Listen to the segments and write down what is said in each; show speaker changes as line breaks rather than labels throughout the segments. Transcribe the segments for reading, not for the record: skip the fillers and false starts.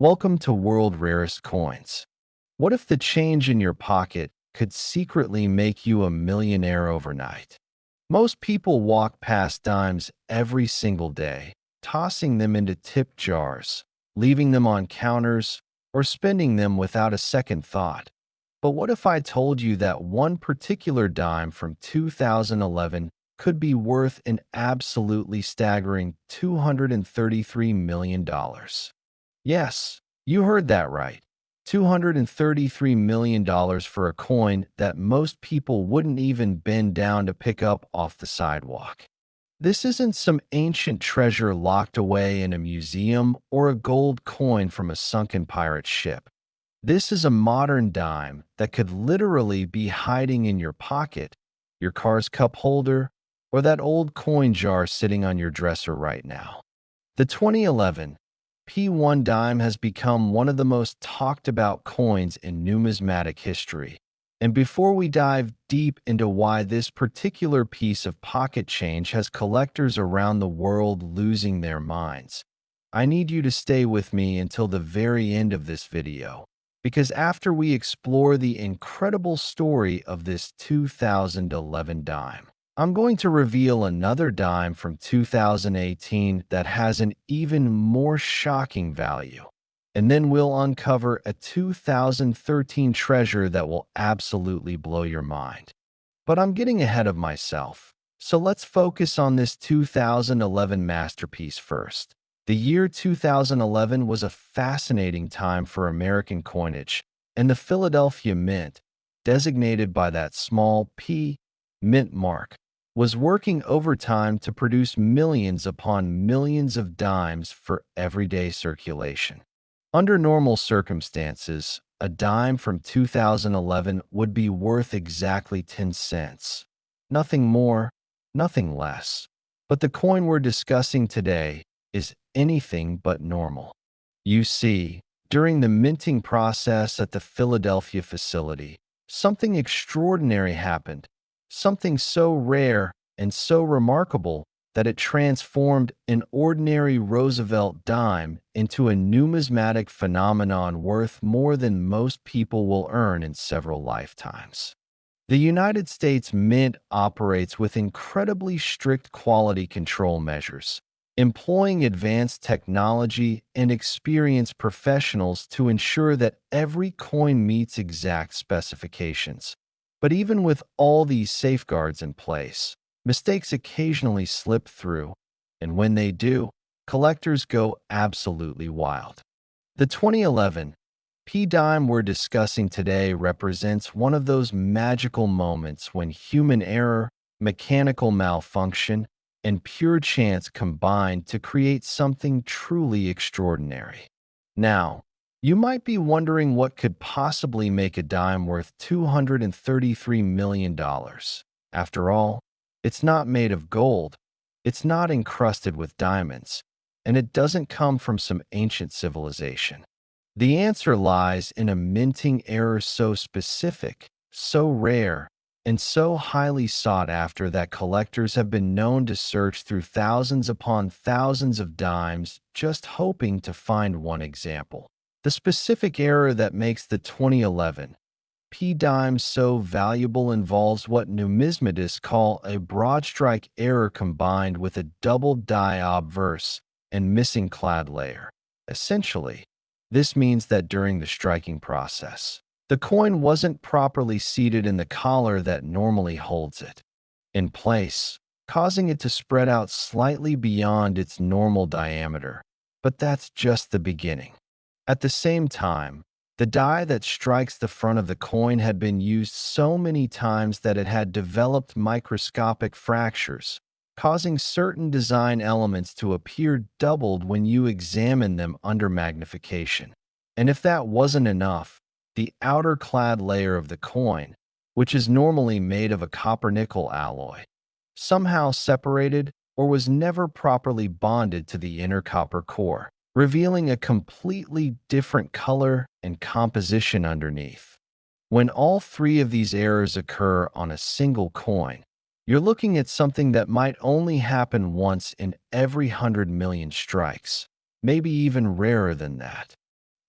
Welcome to World Rarest Coins. What if the change in your pocket could secretly make you a millionaire overnight? Most people walk past dimes every single day, tossing them into tip jars, leaving them on counters, or spending them without a second thought. But what if I told you that one particular dime from 2011 could be worth an absolutely staggering $233 million? Yes, you heard that right. $233 million for a coin that most people wouldn't even bend down to pick up off the sidewalk. This isn't some ancient treasure locked away in a museum or a gold coin from a sunken pirate ship. This is a modern dime that could literally be hiding in your pocket, your car's cup holder, or that old coin jar sitting on your dresser right now. The 2011 P1 dime has become one of the most talked about coins in numismatic history. And before we dive deep into why this particular piece of pocket change has collectors around the world losing their minds, I need you to stay with me until the very end of this video. Because after we explore the incredible story of this 2011 dime, I'm going to reveal another dime from 2018 that has an even more shocking value. And then we'll uncover a 2013 treasure that will absolutely blow your mind. But I'm getting ahead of myself, so let's focus on this 2011 masterpiece first. The year 2011 was a fascinating time for American coinage, and the Philadelphia Mint, designated by that small P mint mark, was working overtime to produce millions upon millions of dimes for everyday circulation. Under normal circumstances, a dime from 2011 would be worth exactly 10 cents. Nothing more, nothing less. But the coin we're discussing today is anything but normal. You see, during the minting process at the Philadelphia facility, something extraordinary happened. Something so rare and so remarkable that it transformed an ordinary Roosevelt dime into a numismatic phenomenon worth more than most people will earn in several lifetimes. The United States Mint operates with incredibly strict quality control measures, employing advanced technology and experienced professionals to ensure that every coin meets exact specifications. But even with all these safeguards in place, mistakes occasionally slip through, and when they do, collectors go absolutely wild. The 2011 P-dime we're discussing today represents one of those magical moments when human error, mechanical malfunction, and pure chance combine to create something truly extraordinary. Now, you might be wondering what could possibly make a dime worth $233 million. After all, it's not made of gold, it's not encrusted with diamonds, and it doesn't come from some ancient civilization. The answer lies in a minting error so specific, so rare, and so highly sought after that collectors have been known to search through thousands upon thousands of dimes just hoping to find one example. The specific error that makes the 2011 P-dime so valuable involves what numismatists call a broadstrike error combined with a double die obverse and missing clad layer. Essentially, this means that during the striking process, the coin wasn't properly seated in the collar that normally holds it in place, causing it to spread out slightly beyond its normal diameter. But that's just the beginning. At the same time, the die that strikes the front of the coin had been used so many times that it had developed microscopic fractures, causing certain design elements to appear doubled when you examine them under magnification. And if that wasn't enough, the outer clad layer of the coin, which is normally made of a copper-nickel alloy, somehow separated or was never properly bonded to the inner copper core, revealing a completely different color and composition underneath. When all three of these errors occur on a single coin, you're looking at something that might only happen once in every 100 million strikes, maybe even rarer than that.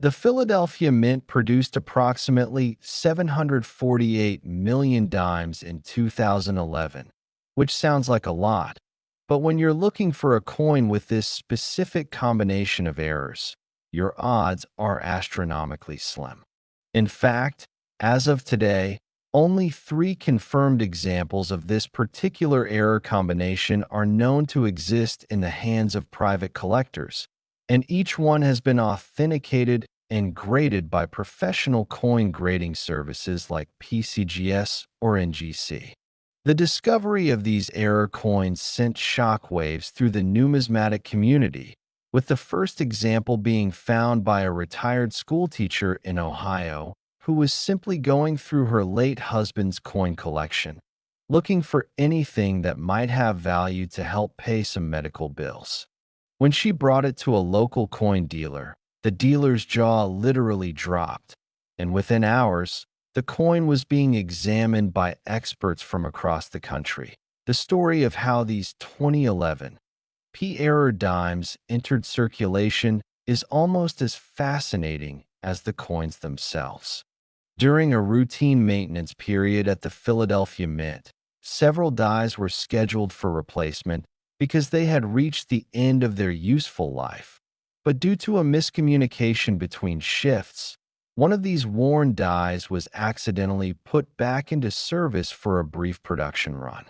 The Philadelphia Mint produced approximately 748 million dimes in 2011, which sounds like a lot. But when you're looking for a coin with this specific combination of errors, your odds are astronomically slim. In fact, as of today, only 3 confirmed examples of this particular error combination are known to exist in the hands of private collectors, and each one has been authenticated and graded by professional coin grading services like PCGS or NGC. The discovery of these error coins sent shockwaves through the numismatic community, with the first example being found by a retired schoolteacher in Ohio who was simply going through her late husband's coin collection, looking for anything that might have value to help pay some medical bills. When she brought it to a local coin dealer, the dealer's jaw literally dropped, and within hours, the coin was being examined by experts from across the country. The story of how these 2011 P-error dimes entered circulation is almost as fascinating as the coins themselves. During a routine maintenance period at the Philadelphia Mint, several dies were scheduled for replacement because they had reached the end of their useful life. But due to a miscommunication between shifts, one of these worn dies was accidentally put back into service for a brief production run.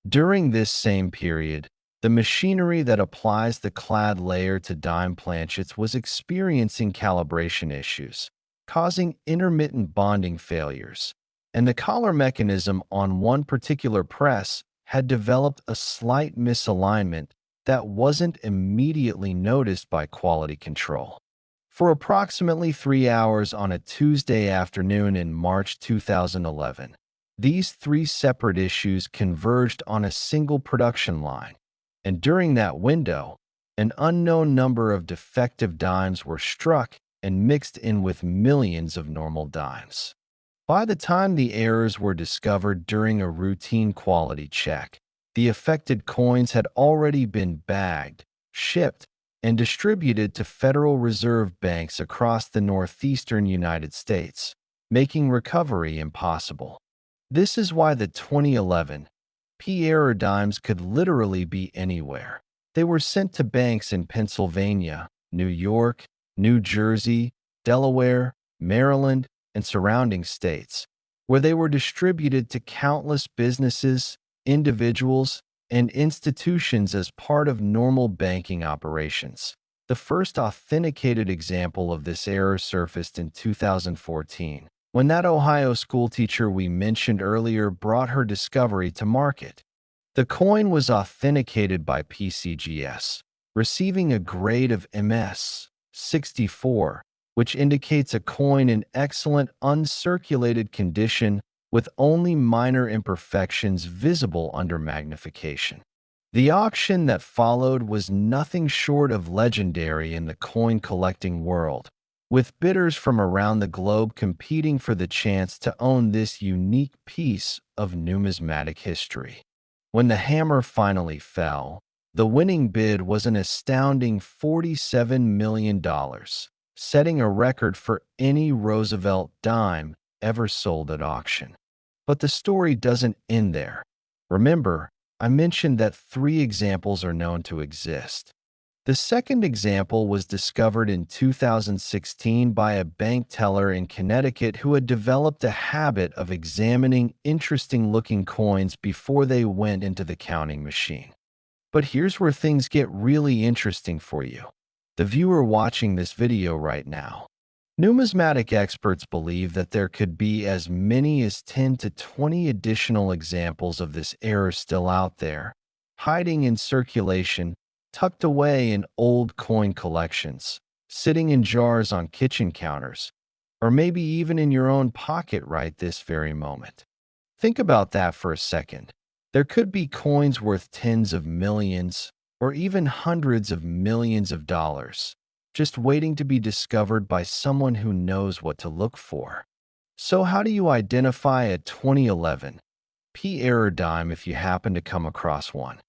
During this same period, the machinery that applies the clad layer to dime planchets was experiencing calibration issues, causing intermittent bonding failures, and the collar mechanism on one particular press had developed a slight misalignment that wasn't immediately noticed by quality control. For approximately 3 hours on a Tuesday afternoon in March 2011, these 3 separate issues converged on a single production line, and during that window, an unknown number of defective dimes were struck and mixed in with millions of normal dimes. By the time the errors were discovered during a routine quality check, the affected coins had already been bagged, shipped, and distributed to Federal Reserve banks across the northeastern United States, making recovery impossible. This is why the 2011 P-error dimes could literally be anywhere. They were sent to banks in Pennsylvania, New York, New Jersey, Delaware, Maryland, and surrounding states, where they were distributed to countless businesses, individuals, and institutions as part of normal banking operations. The first authenticated example of this error surfaced in 2014, when that Ohio schoolteacher we mentioned earlier brought her discovery to market. The coin was authenticated by PCGS, receiving a grade of MS 64, which indicates a coin in excellent uncirculated condition with only minor imperfections visible under magnification. The auction that followed was nothing short of legendary in the coin collecting world, with bidders from around the globe competing for the chance to own this unique piece of numismatic history. When the hammer finally fell, the winning bid was an astounding $47 million, setting a record for any Roosevelt Dime ever sold at auction. But the story doesn't end there. Remember, I mentioned that 3 examples are known to exist. The second example was discovered in 2016 by a bank teller in Connecticut who had developed a habit of examining interesting-looking coins before they went into the counting machine. But here's where things get really interesting for you, the viewer watching this video right now. Numismatic experts believe that there could be as many as 10 to 20 additional examples of this error still out there, hiding in circulation, tucked away in old coin collections, sitting in jars on kitchen counters, or maybe even in your own pocket right this very moment. Think about that for a second. There could be coins worth tens of millions, or even hundreds of millions of dollars, just waiting to be discovered by someone who knows what to look for. So how do you identify a 2011 P-error dime if you happen to come across one?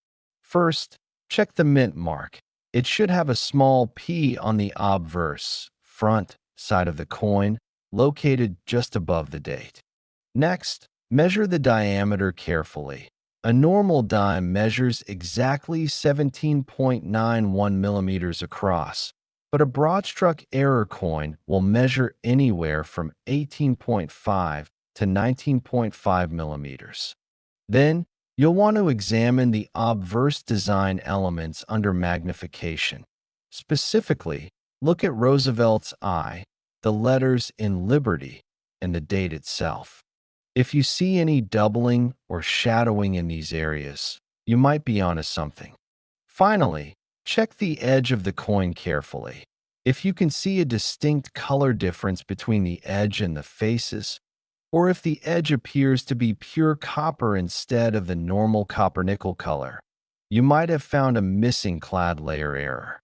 First, check the mint mark. It should have a small P on the obverse, front, side of the coin, located just above the date. Next, measure the diameter carefully. A normal dime measures exactly 17.91 millimeters across, but a broadstrike error coin will measure anywhere from 18.5 to 19.5 millimeters. Then, you'll want to examine the obverse design elements under magnification. Specifically, look at Roosevelt's I, the letters in Liberty, and the date itself. If you see any doubling or shadowing in these areas, you might be onto something. Finally, check the edge of the coin carefully. If you can see a distinct color difference between the edge and the faces, or if the edge appears to be pure copper instead of the normal copper-nickel color, you might have found a missing clad layer error.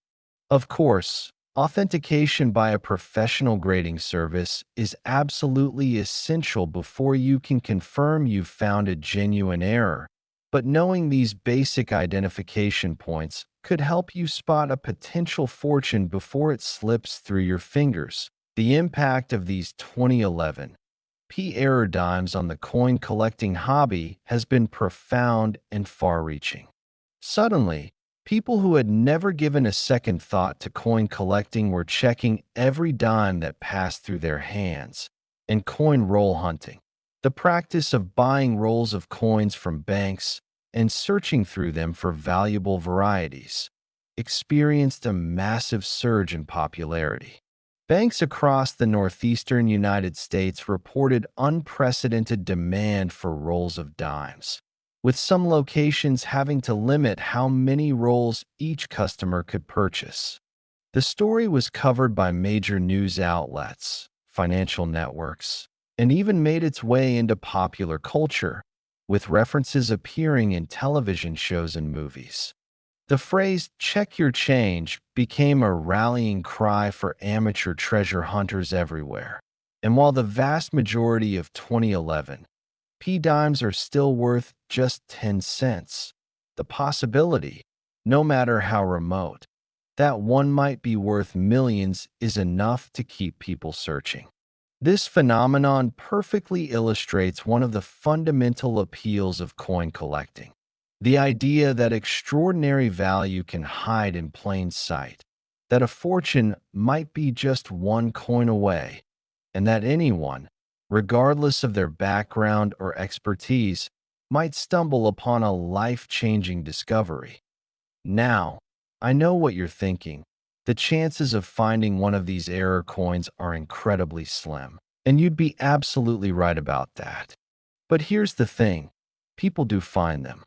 Of course, authentication by a professional grading service is absolutely essential before you can confirm you've found a genuine error, but knowing these basic identification points could help you spot a potential fortune before it slips through your fingers. The impact of these 2011 P error dimes on the coin collecting hobby has been profound and far-reaching. Suddenly, people who had never given a second thought to coin collecting were checking every dime that passed through their hands, and coin roll hunting, the practice of buying rolls of coins from banks and searching through them for valuable varieties, experienced a massive surge in popularity. Banks across the northeastern United States reported unprecedented demand for rolls of dimes, with some locations having to limit how many rolls each customer could purchase. The story was covered by major news outlets, financial networks, and even made its way into popular culture, with references appearing in television shows and movies. The phrase, "check your change," became a rallying cry for amateur treasure hunters everywhere. And while the vast majority of 2011 P dimes are still worth just 10 cents, the possibility, no matter how remote, that one might be worth millions is enough to keep people searching. This phenomenon perfectly illustrates one of the fundamental appeals of coin collecting: the idea that extraordinary value can hide in plain sight, that a fortune might be just one coin away, and that anyone, regardless of their background or expertise, might stumble upon a life-changing discovery. Now, I know what you're thinking. The chances of finding one of these error coins are incredibly slim, and you'd be absolutely right about that. But here's the thing: people do find them.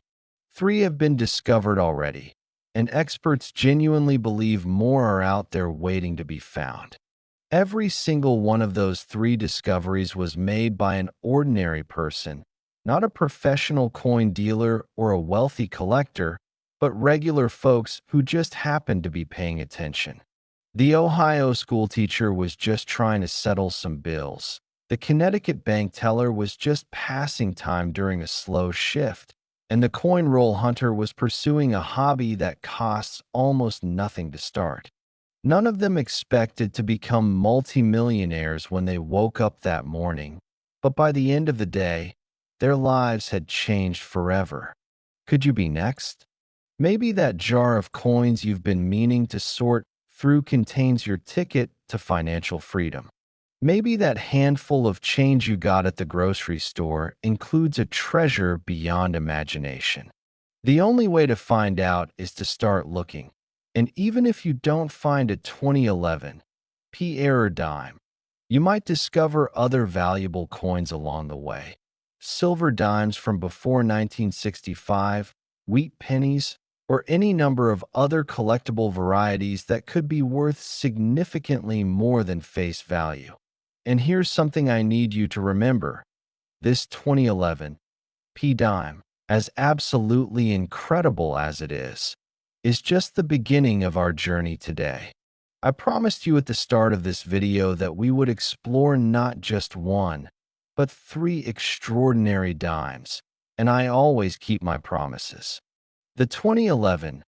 3 have been discovered already, and experts genuinely believe more are out there waiting to be found. Every single one of those 3 discoveries was made by an ordinary person, not a professional coin dealer or a wealthy collector, but regular folks who just happened to be paying attention. The Ohio schoolteacher was just trying to settle some bills. The Connecticut bank teller was just passing time during a slow shift, and the coin roll hunter was pursuing a hobby that costs almost nothing to start. None of them expected to become multimillionaires when they woke up that morning, but by the end of the day, their lives had changed forever. Could you be next? Maybe that jar of coins you've been meaning to sort through contains your ticket to financial freedom. Maybe that handful of change you got at the grocery store includes a treasure beyond imagination. The only way to find out is to start looking. And even if you don't find a 2011 P error dime, you might discover other valuable coins along the way. Silver dimes from before 1965, wheat pennies, or any number of other collectible varieties that could be worth significantly more than face value. And here's something I need you to remember: this 2011 P dime, as absolutely incredible as it is just the beginning of our journey today. I promised you at the start of this video that we would explore not just one, but 3 extraordinary dimes, and I always keep my promises. The 2011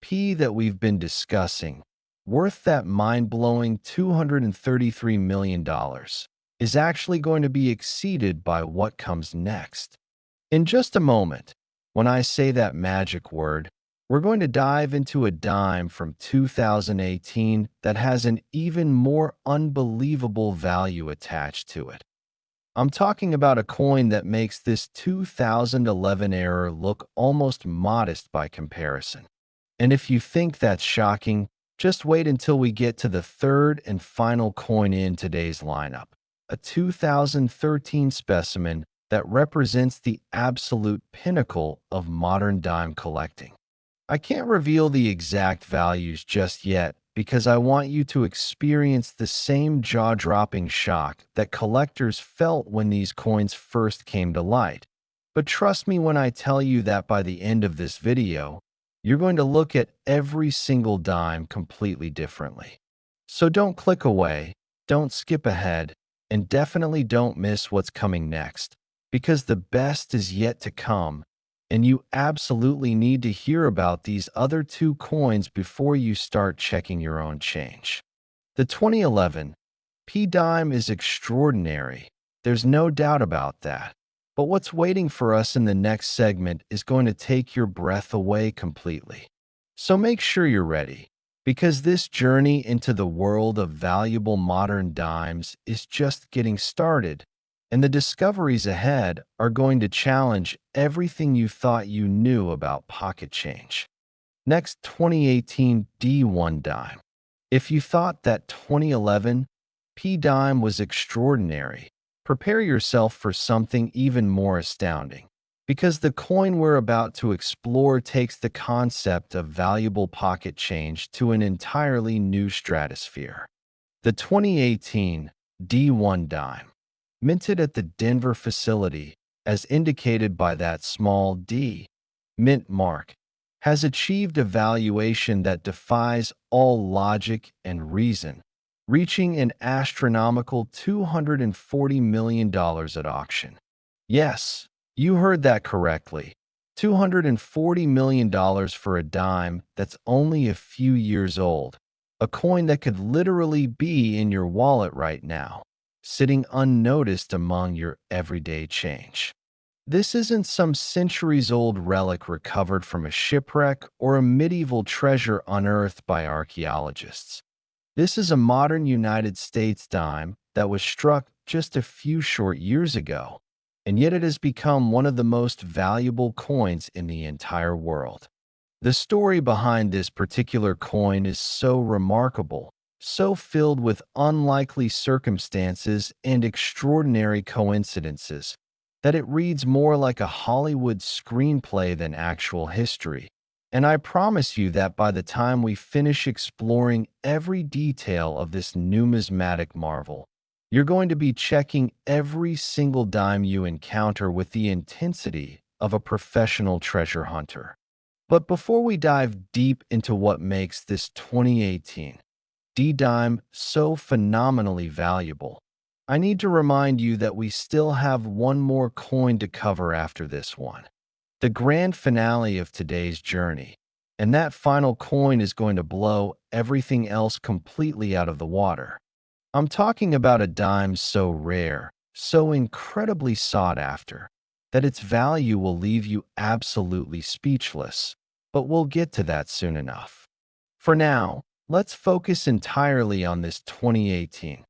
P that we've been discussing worth that mind-blowing $233 million, is actually going to be exceeded by what comes next. In just a moment, when I say that magic word, we're going to dive into a dime from 2018 that has an even more unbelievable value attached to it. I'm talking about a coin that makes this 2011 error look almost modest by comparison. And if you think that's shocking, just wait until we get to the third and final coin in today's lineup, a 2013 specimen that represents the absolute pinnacle of modern dime collecting. I can't reveal the exact values just yet because I want you to experience the same jaw-dropping shock that collectors felt when these coins first came to light. But trust me when I tell you that by the end of this video, you're going to look at every single dime completely differently. So don't click away, don't skip ahead, and definitely don't miss what's coming next, because the best is yet to come. And you absolutely need to hear about these other two coins before you start checking your own change. The 2011 P dime is extraordinary. There's no doubt about that. But what's waiting for us in the next segment is going to take your breath away completely. So make sure you're ready, because this journey into the world of valuable modern dimes is just getting started. And the discoveries ahead are going to challenge everything you thought you knew about pocket change. Next, 2018 D1 dime. If you thought that 2011 P dime was extraordinary, prepare yourself for something even more astounding. Because the coin we're about to explore takes the concept of valuable pocket change to an entirely new stratosphere. The 2018 D1 dime, minted at the Denver facility, as indicated by that small D mint mark, has achieved a valuation that defies all logic and reason, reaching an astronomical $240 million at auction. Yes, you heard that correctly. $240 million for a dime that's only a few years old, a coin that could literally be in your wallet right now, sitting unnoticed among your everyday change. This isn't some centuries-old relic recovered from a shipwreck or a medieval treasure unearthed by archaeologists. This is a modern United States dime that was struck just a few short years ago, and yet it has become one of the most valuable coins in the entire world. The story behind this particular coin is so remarkable, so filled with unlikely circumstances and extraordinary coincidences, that it reads more like a Hollywood screenplay than actual history. And I promise you that by the time we finish exploring every detail of this numismatic marvel, you're going to be checking every single dime you encounter with the intensity of a professional treasure hunter. But before we dive deep into what makes this 2018 D-dime so phenomenally valuable, I need to remind you that we still have one more coin to cover after this one, the grand finale of today's journey. And that final coin is going to blow everything else completely out of the water. I'm talking about a dime so rare, so incredibly sought after, that its value will leave you absolutely speechless. But we'll get to that soon enough. For now, let's focus entirely on this 2018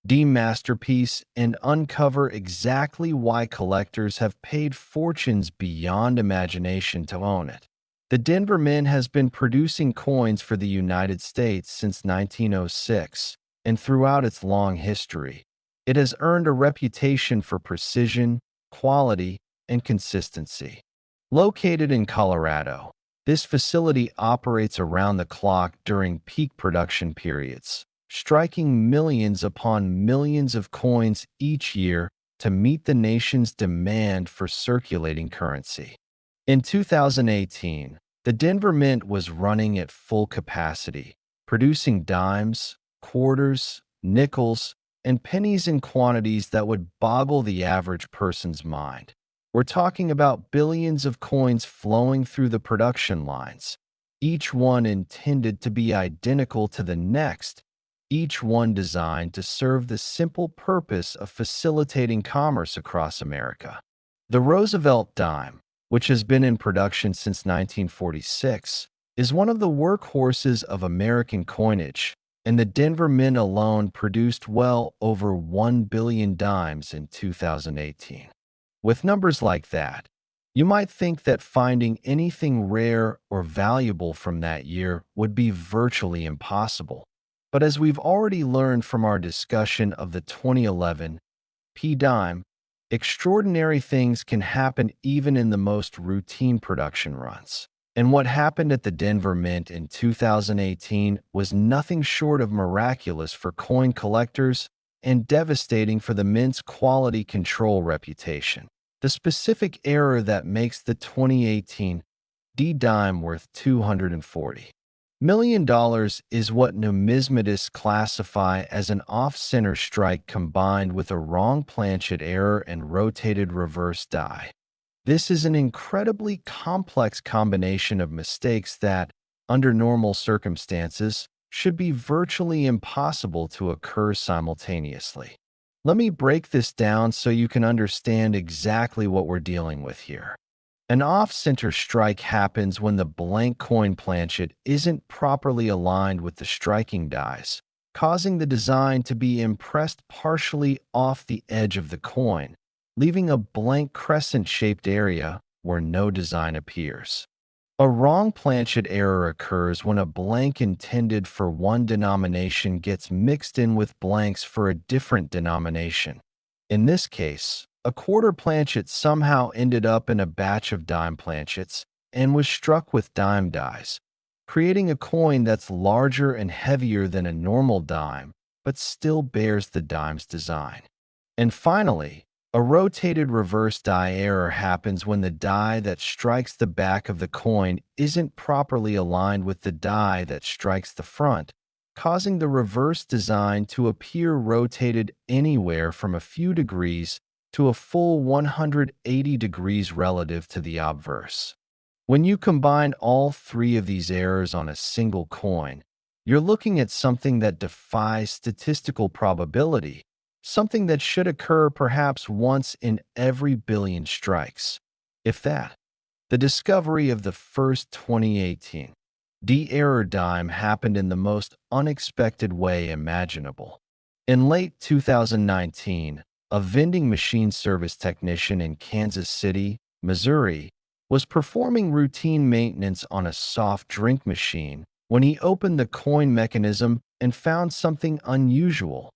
D masterpiece and uncover exactly why collectors have paid fortunes beyond imagination to own it. The Denver Mint has been producing coins for the United States since 1906, and throughout its long history, it has earned a reputation for precision, quality, and consistency. Located in Colorado, this facility operates around the clock during peak production periods, striking millions upon millions of coins each year to meet the nation's demand for circulating currency. In 2018, the Denver Mint was running at full capacity, producing dimes, quarters, nickels, and pennies in quantities that would boggle the average person's mind. We're talking about billions of coins flowing through the production lines, each one intended to be identical to the next, each one designed to serve the simple purpose of facilitating commerce across America. The Roosevelt Dime, which has been in production since 1946, is one of the workhorses of American coinage, and the Denver Mint alone produced well over 1 billion dimes in 2018. With numbers like that, you might think that finding anything rare or valuable from that year would be virtually impossible. But as we've already learned from our discussion of the 2011 P dime, extraordinary things can happen even in the most routine production runs. And what happened at the Denver Mint in 2018 was nothing short of miraculous for coin collectors and devastating for the Mint's quality control reputation. The specific error that makes the 2018 D dime worth $240 million is what numismatists classify as an off-center strike combined with a wrong planchet error and rotated reverse die. This is an incredibly complex combination of mistakes that, under normal circumstances, should be virtually impossible to occur simultaneously. Let me break this down so you can understand exactly what we're dealing with here. An off-center strike happens when the blank coin planchet isn't properly aligned with the striking dies, causing the design to be impressed partially off the edge of the coin, leaving a blank crescent-shaped area where no design appears. A wrong planchet error occurs when a blank intended for one denomination gets mixed in with blanks for a different denomination. In this case, a quarter planchet somehow ended up in a batch of dime planchets and was struck with dime dies, creating a coin that's larger and heavier than a normal dime, but still bears the dime's design. And finally, a rotated reverse die error happens when the die that strikes the back of the coin isn't properly aligned with the die that strikes the front, causing the reverse design to appear rotated anywhere from a few degrees to a full 180 degrees relative to the obverse. When you combine all three of these errors on a single coin, you're looking at something that defies statistical probability, something that should occur perhaps once in every billion strikes, if that. The discovery of the first 2018 D error dime happened in the most unexpected way imaginable. In late 2019, a vending machine service technician in Kansas City, Missouri, was performing routine maintenance on a soft drink machine when he opened the coin mechanism and found something unusual.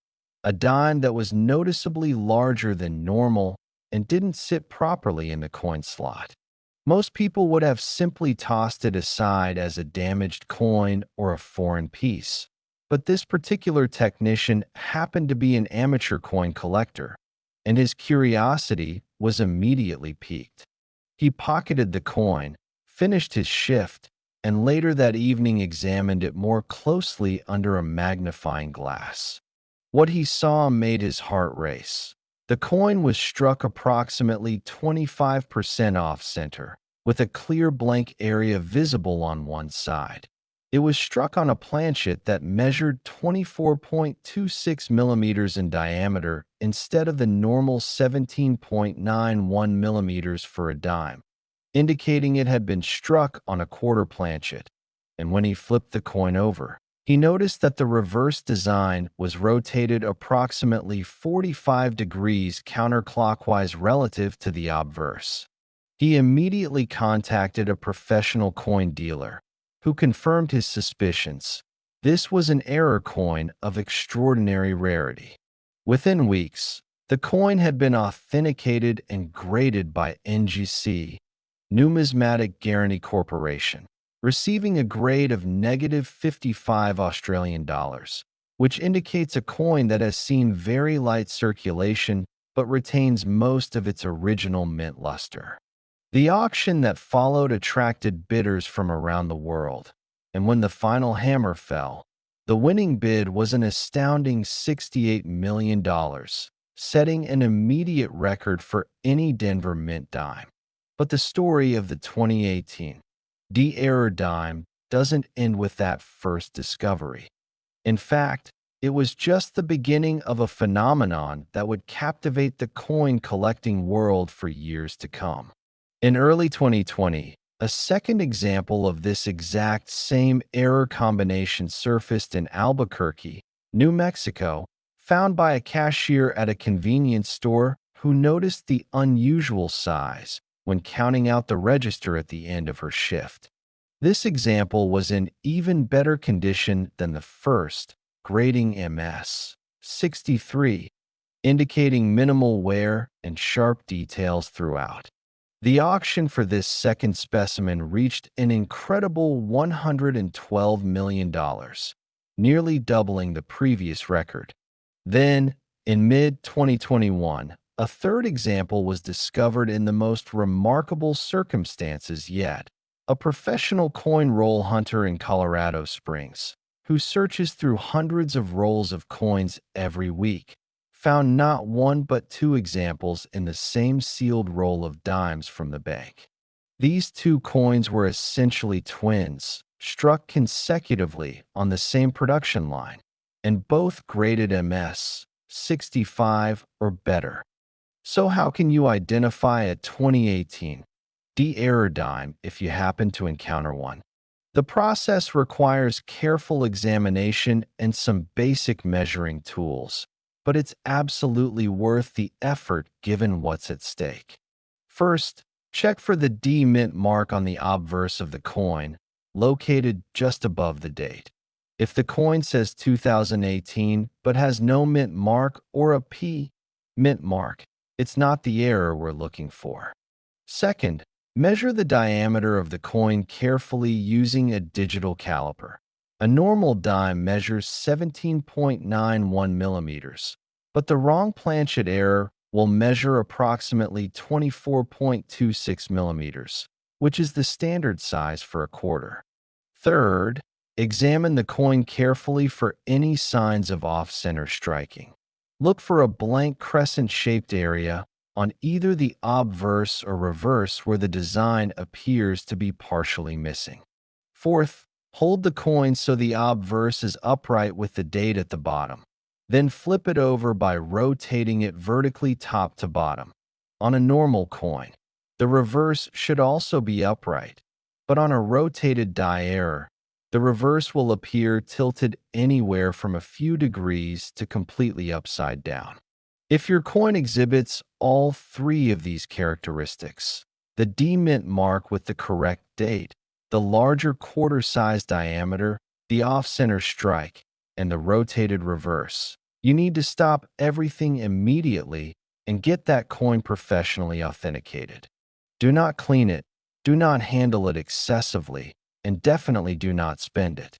A dime that was noticeably larger than normal and didn't sit properly in the coin slot. Most people would have simply tossed it aside as a damaged coin or a foreign piece. But this particular technician happened to be an amateur coin collector, and his curiosity was immediately piqued. He pocketed the coin, finished his shift, and later that evening examined it more closely under a magnifying glass. What he saw made his heart race. The coin was struck approximately 25% off-center, with a clear blank area visible on one side. It was struck on a planchet that measured 24.26 millimeters in diameter instead of the normal 17.91 millimeters for a dime, indicating it had been struck on a quarter planchet. And when he flipped the coin over, he noticed that the reverse design was rotated approximately 45 degrees counterclockwise relative to the obverse. He immediately contacted a professional coin dealer, who confirmed his suspicions. This was an error coin of extraordinary rarity. Within weeks, the coin had been authenticated and graded by NGC, Numismatic Guarantee Corporation, receiving a grade of -55 Australian dollars, which indicates a coin that has seen very light circulation but retains most of its original mint luster. The auction that followed attracted bidders from around the world, and when the final hammer fell, the winning bid was an astounding $68 million, setting an immediate record for any Denver Mint dime. But the story of the 2018 D error dime doesn't end with that first discovery. In fact, it was just the beginning of a phenomenon that would captivate the coin collecting world for years to come. In early 2020, a second example of this exact same error combination surfaced in Albuquerque, New Mexico, found by a cashier at a convenience store who noticed the unusual size when counting out the register at the end of her shift. This example was in even better condition than the first, grading MS 63, indicating minimal wear and sharp details throughout. The auction for this second specimen reached an incredible $112 million, nearly doubling the previous record. Then, in mid-2021, a third example was discovered in the most remarkable circumstances yet. A professional coin roll hunter in Colorado Springs, who searches through hundreds of rolls of coins every week, found not one but two examples in the same sealed roll of dimes from the bank. These two coins were essentially twins, struck consecutively on the same production line, and both graded MS 65 or better. So how can you identify a 2018 error dime if you happen to encounter one? The process requires careful examination and some basic measuring tools, but it's absolutely worth the effort given what's at stake. First, check for the D mint mark on the obverse of the coin, located just above the date. If the coin says 2018 but has no mint mark or a P mint mark, it's not the error we're looking for. Second, measure the diameter of the coin carefully using a digital caliper. A normal dime measures 17.91 millimeters, but the wrong planchet error will measure approximately 24.26 millimeters, which is the standard size for a quarter. Third, examine the coin carefully for any signs of off-center striking. Look for a blank crescent-shaped area on either the obverse or reverse where the design appears to be partially missing. Fourth, hold the coin so the obverse is upright with the date at the bottom. Then flip it over by rotating it vertically top to bottom. On a normal coin, the reverse should also be upright, but on a rotated die error, the reverse will appear tilted anywhere from a few degrees to completely upside down. If your coin exhibits all three of these characteristics, the D mint mark with the correct date, the larger quarter-size diameter, the off-center strike, and the rotated reverse, you need to stop everything immediately and get that coin professionally authenticated. Do not clean it, do not handle it excessively, and definitely do not spend it.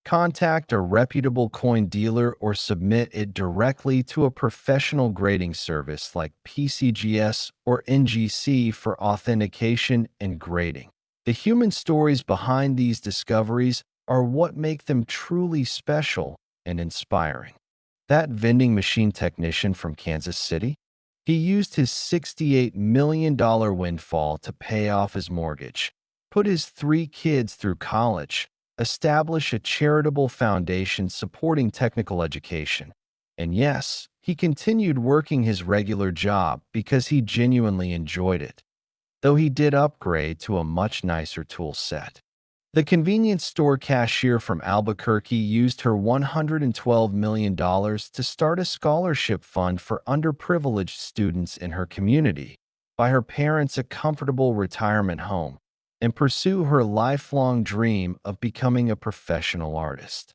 Contact a reputable coin dealer or submit it directly to a professional grading service like PCGS or NGC for authentication and grading. The human stories behind these discoveries are what make them truly special and inspiring. That vending machine technician from Kansas City, he used his $68 million windfall to pay off his mortgage, put his 3 kids through college, establish a charitable foundation supporting technical education. And yes, he continued working his regular job because he genuinely enjoyed it, though he did upgrade to a much nicer tool set. The convenience store cashier from Albuquerque used her $112 million to start a scholarship fund for underprivileged students in her community, buy her parents a comfortable retirement home, and pursue her lifelong dream of becoming a professional artist.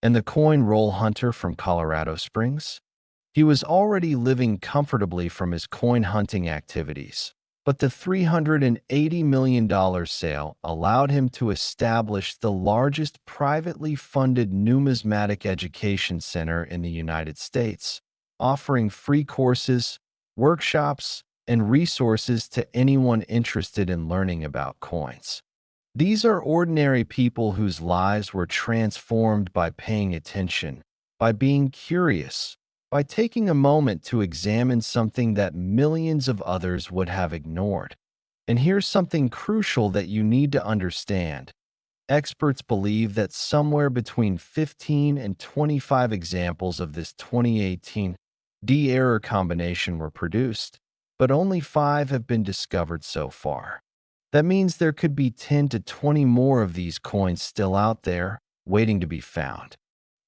And the coin roll hunter from Colorado Springs? He was already living comfortably from his coin hunting activities, but the $380 million sale allowed him to establish the largest privately funded numismatic education center in the United States, offering free courses, workshops, and resources to anyone interested in learning about coins. These are ordinary people whose lives were transformed by paying attention, by being curious, by taking a moment to examine something that millions of others would have ignored. And here's something crucial that you need to understand. Experts believe that somewhere between 15 and 25 examples of this 2018 D-error combination were produced, but only 5 have been discovered so far. That means there could be 10 to 20 more of these coins still out there, waiting to be found.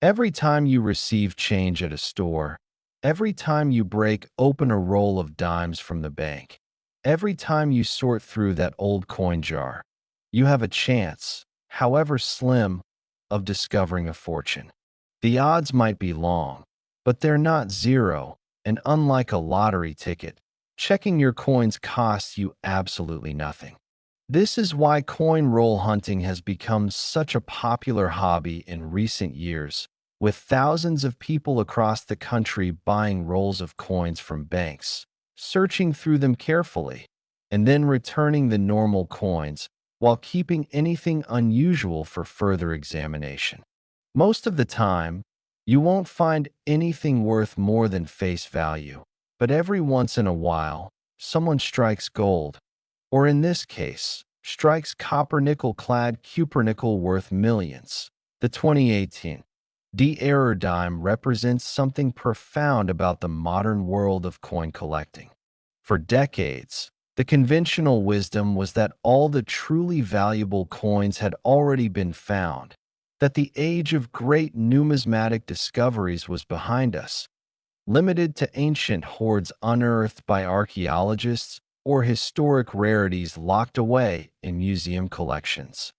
Every time you receive change at a store, every time you break open a roll of dimes from the bank, every time you sort through that old coin jar, you have a chance, however slim, of discovering a fortune. The odds might be long, but they're not zero, and unlike a lottery ticket, checking your coins costs you absolutely nothing. This is why coin roll hunting has become such a popular hobby in recent years, with thousands of people across the country buying rolls of coins from banks, searching through them carefully, and then returning the normal coins while keeping anything unusual for further examination. Most of the time, you won't find anything worth more than face value, but every once in a while, someone strikes gold, or in this case, strikes copper-nickel clad cupronickel worth millions. The 2018 D-error dime represents something profound about the modern world of coin collecting. For decades, the conventional wisdom was that all the truly valuable coins had already been found, that the age of great numismatic discoveries was behind us, limited to ancient hoards unearthed by archaeologists or historic rarities locked away in museum collections.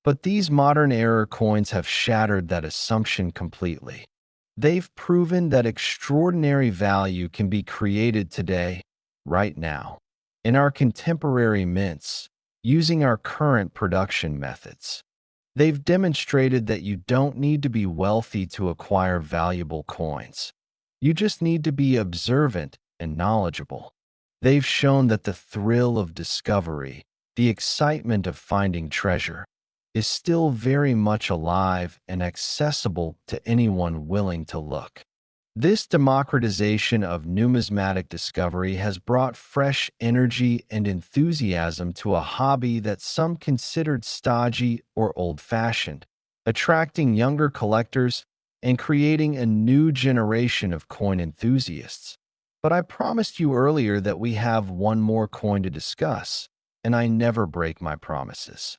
But these modern era coins have shattered that assumption completely. They've proven that extraordinary value can be created today, right now, in our contemporary mints, using our current production methods. They've demonstrated that you don't need to be wealthy to acquire valuable coins. You just need to be observant and knowledgeable. They've shown that the thrill of discovery, the excitement of finding treasure, is still very much alive and accessible to anyone willing to look. This democratization of numismatic discovery has brought fresh energy and enthusiasm to a hobby that some considered stodgy or old-fashioned, attracting younger collectors and creating a new generation of coin enthusiasts. But I promised you earlier that we have one more coin to discuss, and I never break my promises.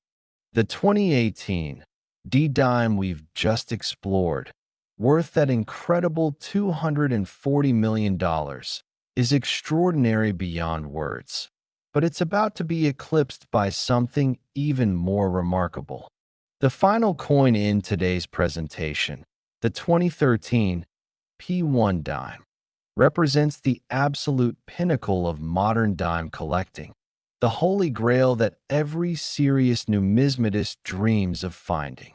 The 2018 D-Dime we've just explored, worth that incredible $240 million, is extraordinary beyond words. But it's about to be eclipsed by something even more remarkable. The final coin in today's presentation, the 2013 P1 dime, represents the absolute pinnacle of modern dime collecting, the holy grail that every serious numismatist dreams of finding.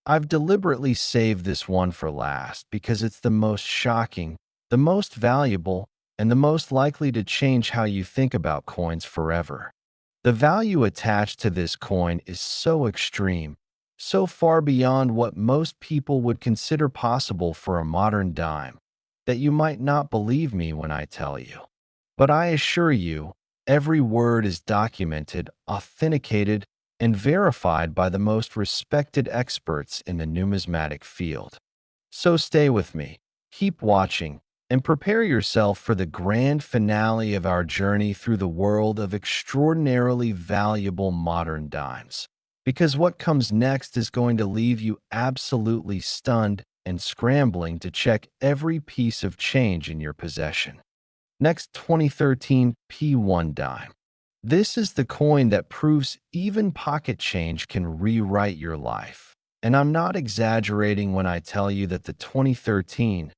I've deliberately saved this one for last because it's the most shocking, the most valuable, and the most likely to change how you think about coins forever. The value attached to this coin is so extreme, so far beyond what most people would consider possible for a modern dime, that you might not believe me when I tell you. But I assure you, every word is documented, authenticated, and verified by the most respected experts in the numismatic field. So stay with me, keep watching, and prepare yourself for the grand finale of our journey through the world of extraordinarily valuable modern dimes. Because what comes next is going to leave you absolutely stunned and scrambling to check every piece of change in your possession. Next, 2013 P1 dime. This is the coin that proves even pocket change can rewrite your life. And I'm not exaggerating when I tell you that the 2013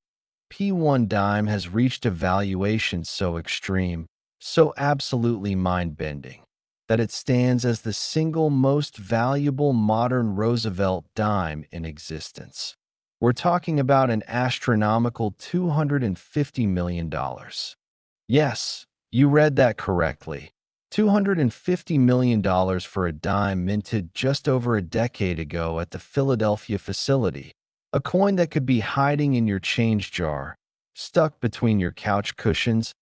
P1 dime has reached a valuation so extreme, so absolutely mind-bending, that it stands as the single most valuable modern Roosevelt dime in existence. We're talking about an astronomical $250 million. Yes, you read that correctly. $250 million for a dime minted just over a decade ago at the Philadelphia facility. A coin that could be hiding in your change jar, stuck between your couch cushions,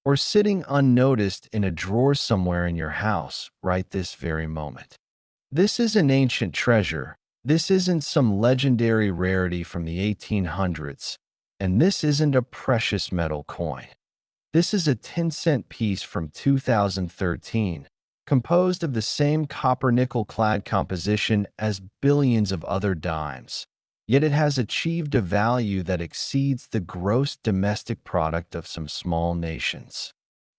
or sitting unnoticed in a drawer somewhere in your house right this very moment. This is an ancient treasure. This isn't some legendary rarity from the 1800s. And this isn't a precious metal coin. This is a 10-cent piece from 2013, composed of the same copper-nickel clad composition as billions of other dimes. Yet it has achieved a value that exceeds the gross domestic product of some small nations.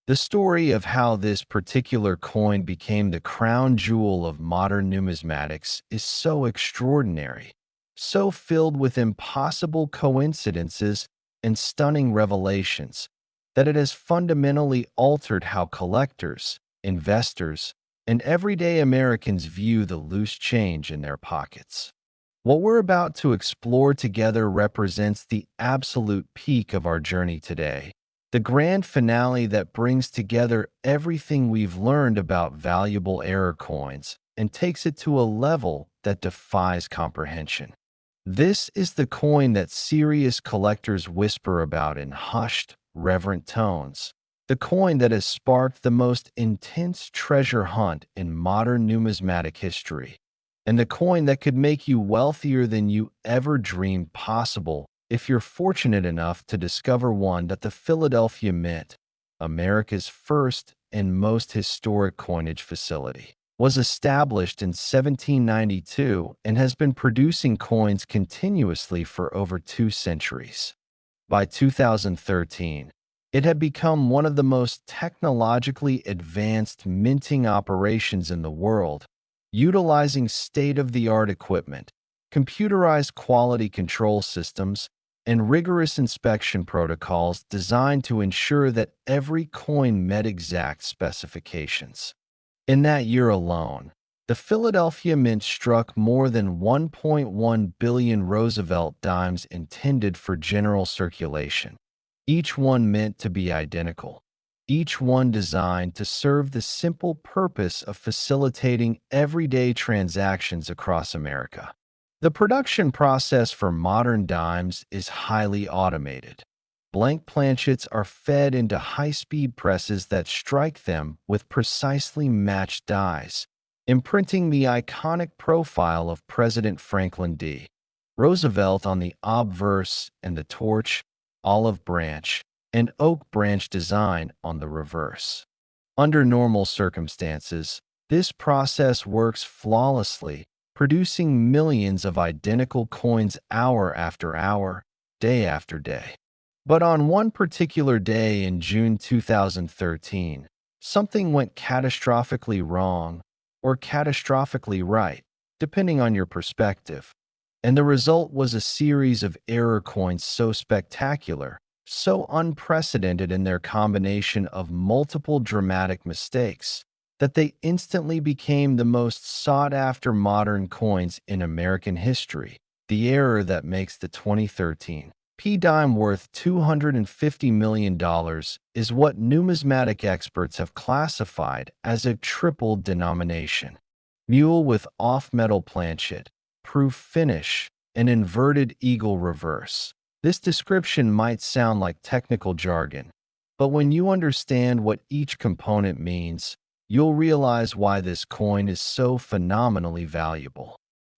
The story of how this particular coin became the crown jewel of modern numismatics is so extraordinary, so filled with impossible coincidences and stunning revelations, that it has fundamentally altered how collectors, investors, and everyday Americans view the loose change in their pockets. What we're about to explore together represents the absolute peak of our journey today, the grand finale that brings together everything we've learned about valuable error coins and takes it to a level that defies comprehension. This is the coin that serious collectors whisper about in hushed, reverent tones. The coin that has sparked the most intense treasure hunt in modern numismatic history. And the coin that could make you wealthier than you ever dreamed possible if you're fortunate enough to discover one that the Philadelphia Mint, America's first and most historic coinage facility, was established in 1792 and has been producing coins continuously for over 2 centuries. By 2013, it had become one of the most technologically advanced minting operations in the world, utilizing state-of-the-art equipment, computerized quality control systems, and rigorous inspection protocols designed to ensure that every coin met exact specifications. In that year alone, the Philadelphia Mint struck more than 1.1 billion Roosevelt dimes intended for general circulation, each one meant to be identical, each one designed to serve the simple purpose of facilitating everyday transactions across America. The production process for modern dimes is highly automated. Blank planchets are fed into high-speed presses that strike them with precisely matched dies, imprinting the iconic profile of President Franklin D. Roosevelt on the obverse and the torch, olive branch, and oak branch design on the reverse. Under normal circumstances, this process works flawlessly, producing millions of identical coins hour after hour, day after day. But on one particular day in June 2013, something went catastrophically wrong, or catastrophically right, depending on your perspective. And the result was a series of error coins so spectacular, so unprecedented in their combination of multiple dramatic mistakes, that they instantly became the most sought-after modern coins in American history. The error that makes the 2013 P-dime worth $250 million is what numismatic experts have classified as a triple denomination. Mule with off-metal planchet, proof finish, and inverted eagle reverse. This description might sound like technical jargon, but when you understand what each component means, you'll realize why this coin is so phenomenally valuable.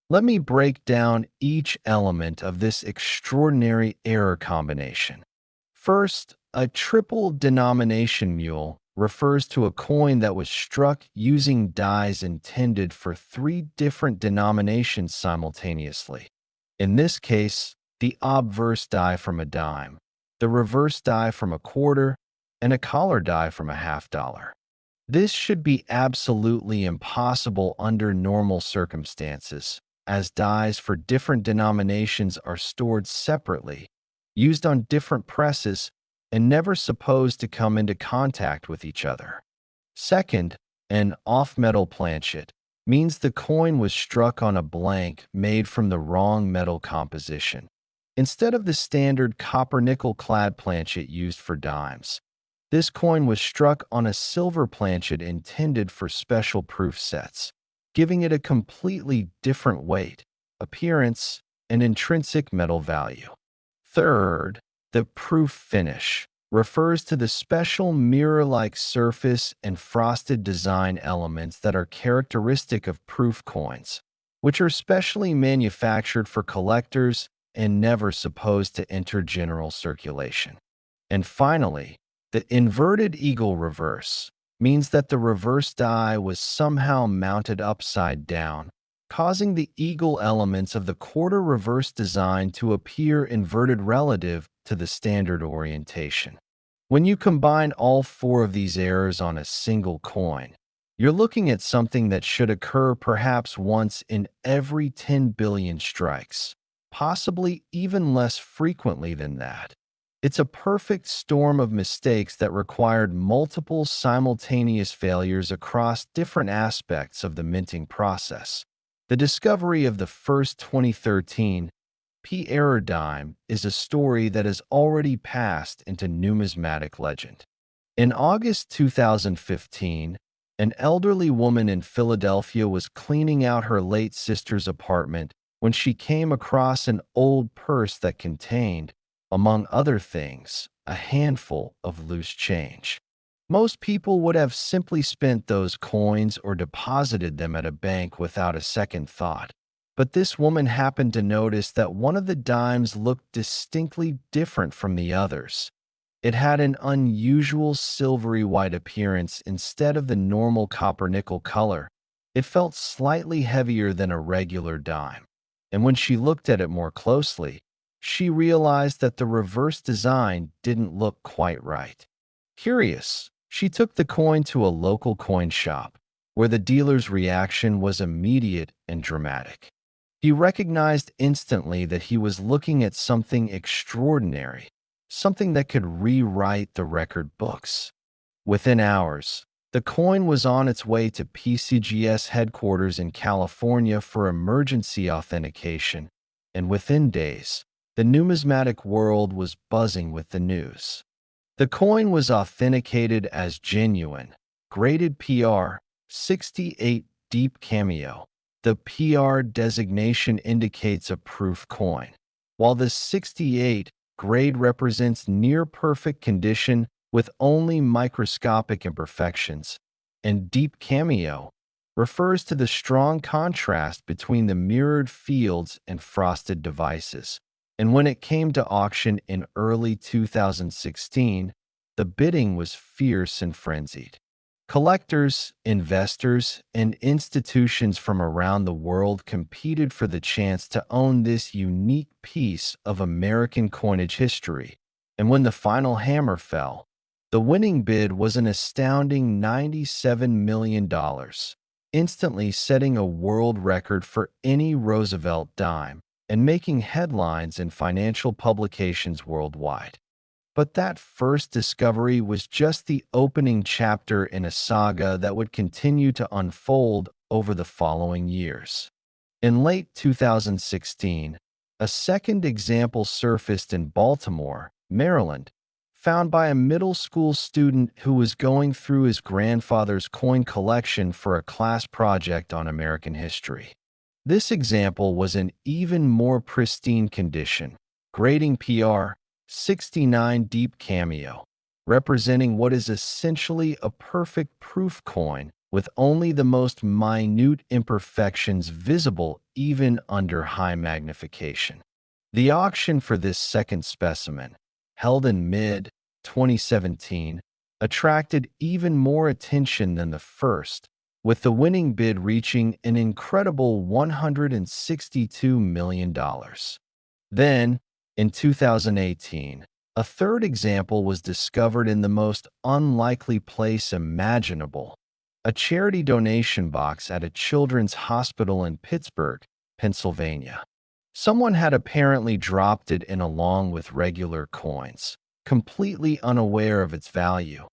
Let me break down each element of this extraordinary error combination. First, a triple denomination mule refers to a coin that was struck using dies intended for 3 different denominations simultaneously. In this case, the obverse die from a dime, the reverse die from a quarter, and a collar die from a $50. This should be absolutely impossible under normal circumstances, as dies for different denominations are stored separately, used on different presses, and never supposed to come into contact with each other. Second, an off-metal planchet means the coin was struck on a blank made from the wrong metal composition. Instead of the standard copper-nickel clad planchet used for dimes, this coin was struck on a silver planchet intended for special proof sets, giving it a completely different weight, appearance, and intrinsic metal value. Third, the proof finish. refers to the special mirror-like surface and frosted design elements that are characteristic of proof coins, which are specially manufactured for collectors and never supposed to enter general circulation. And finally, the inverted eagle reverse means that the reverse die was somehow mounted upside down, causing the eagle elements of the quarter reverse design to appear inverted relative to the standard orientation. When you combine all four of these errors on a single coin, you're looking at something that should occur perhaps once in every 10 billion strikes, possibly even less frequently than that. It's a perfect storm of mistakes that required multiple simultaneous failures across different aspects of the minting process. The discovery of the first 2013 P-error dime is a story that has already passed into numismatic legend. In August 2015, an elderly woman in Philadelphia was cleaning out her late sister's apartment when she came across an old purse that contained, among other things, a handful of loose change. Most people would have simply spent those coins or deposited them at a bank without a second thought. But this woman happened to notice that one of the dimes looked distinctly different from the others. It had an unusual silvery white appearance instead of the normal copper-nickel color. It felt slightly heavier than a regular dime. And when she looked at it more closely, she realized that the reverse design didn't look quite right. Curious, she took the coin to a local coin shop, where the dealer's reaction was immediate and dramatic. He recognized instantly that he was looking at something extraordinary, something that could rewrite the record books. Within hours, the coin was on its way to PCGS headquarters in California for emergency authentication, and within days, the numismatic world was buzzing with the news. The coin was authenticated as genuine, graded PR 68 deep cameo. The PR designation indicates a proof coin, while the 68 grade represents near-perfect condition with only microscopic imperfections, and deep cameo refers to the strong contrast between the mirrored fields and frosted devices. And when it came to auction in early 2016, the bidding was fierce and frenzied. Collectors, investors, and institutions from around the world competed for the chance to own this unique piece of American coinage history. And when the final hammer fell, the winning bid was an astounding $97 million, instantly setting a world record for any Roosevelt dime and making headlines in financial publications worldwide. But that first discovery was just the opening chapter in a saga that would continue to unfold over the following years. In late 2016, a second example surfaced in Baltimore, Maryland, found by a middle school student who was going through his grandfather's coin collection for a class project on American history. This example was in even more pristine condition, grading PR 69 deep cameo, representing what is essentially a perfect proof coin with only the most minute imperfections visible even under high magnification. The auction for this second specimen, held in mid-2017, attracted even more attention than the first, with the winning bid reaching an incredible $162 million. Then, in 2018, a third example was discovered in the most unlikely place imaginable, a charity donation box at a children's hospital in Pittsburgh, Pennsylvania. Someone had apparently dropped it in along with regular coins, completely unaware of its value,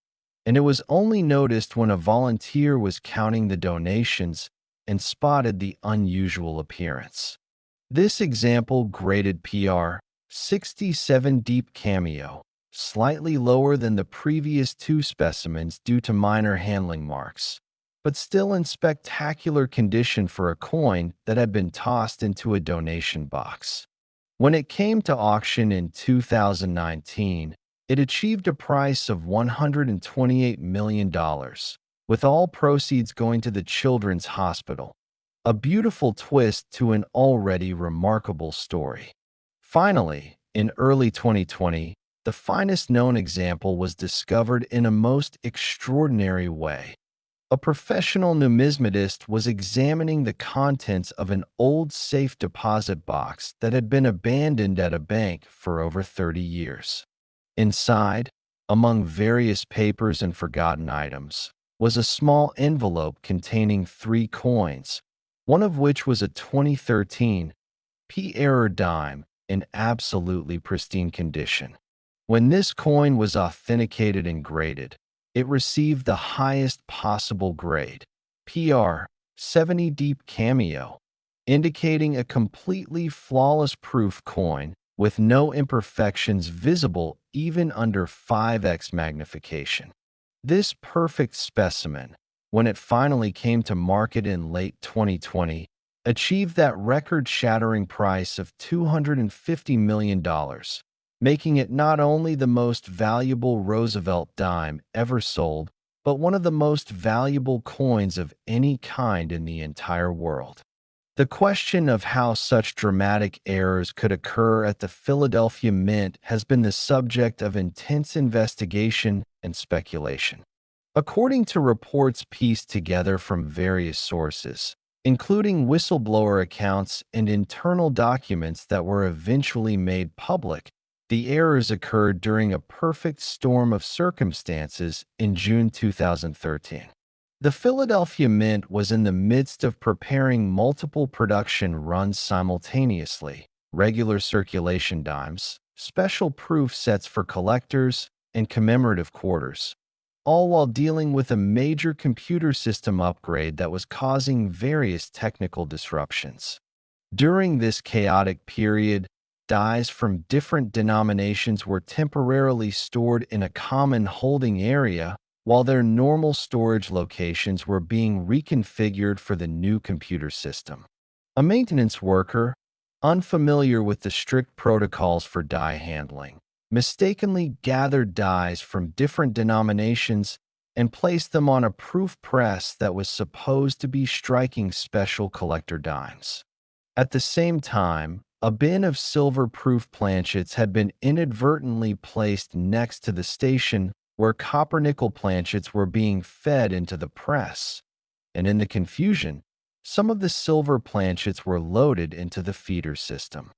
and it was only noticed when a volunteer was counting the donations and spotted the unusual appearance. This example graded PR 67 deep cameo, slightly lower than the previous two specimens due to minor handling marks, but still in spectacular condition for a coin that had been tossed into a donation box. When it came to auction in 2019, It achieved a price of $128 million, with all proceeds going to the Children's Hospital. A beautiful twist to an already remarkable story. Finally, in early 2020, the finest known example was discovered in a most extraordinary way. A professional numismatist was examining the contents of an old safe deposit box that had been abandoned at a bank for over 30 years. Inside, among various papers and forgotten items, was a small envelope containing 3 coins, one of which was a 2013 P-error dime in absolutely pristine condition. When this coin was authenticated and graded, it received the highest possible grade, PR 70 Deep Cameo, indicating a completely flawless proof coin with no imperfections visible even under 5x magnification. This perfect specimen, when it finally came to market in late 2020, achieved that record-shattering price of $250 million, making it not only the most valuable Roosevelt dime ever sold, but one of the most valuable coins of any kind in the entire world. The question of how such dramatic errors could occur at the Philadelphia Mint has been the subject of intense investigation and speculation. According to reports pieced together from various sources, including whistleblower accounts and internal documents that were eventually made public, the errors occurred during a perfect storm of circumstances in June 2013. The Philadelphia Mint was in the midst of preparing multiple production runs simultaneously: regular circulation dimes, special proof sets for collectors, and commemorative quarters, all while dealing with a major computer system upgrade that was causing various technical disruptions. During this chaotic period, dies from different denominations were temporarily stored in a common holding area, while their normal storage locations were being reconfigured for the new computer system. A maintenance worker, unfamiliar with the strict protocols for die handling, mistakenly gathered dies from different denominations and placed them on a proof press that was supposed to be striking special collector dimes. At the same time, a bin of silver-proof planchets had been inadvertently placed next to the station where copper-nickel planchets were being fed into the press, and in the confusion, some of the silver planchets were loaded into the feeder system.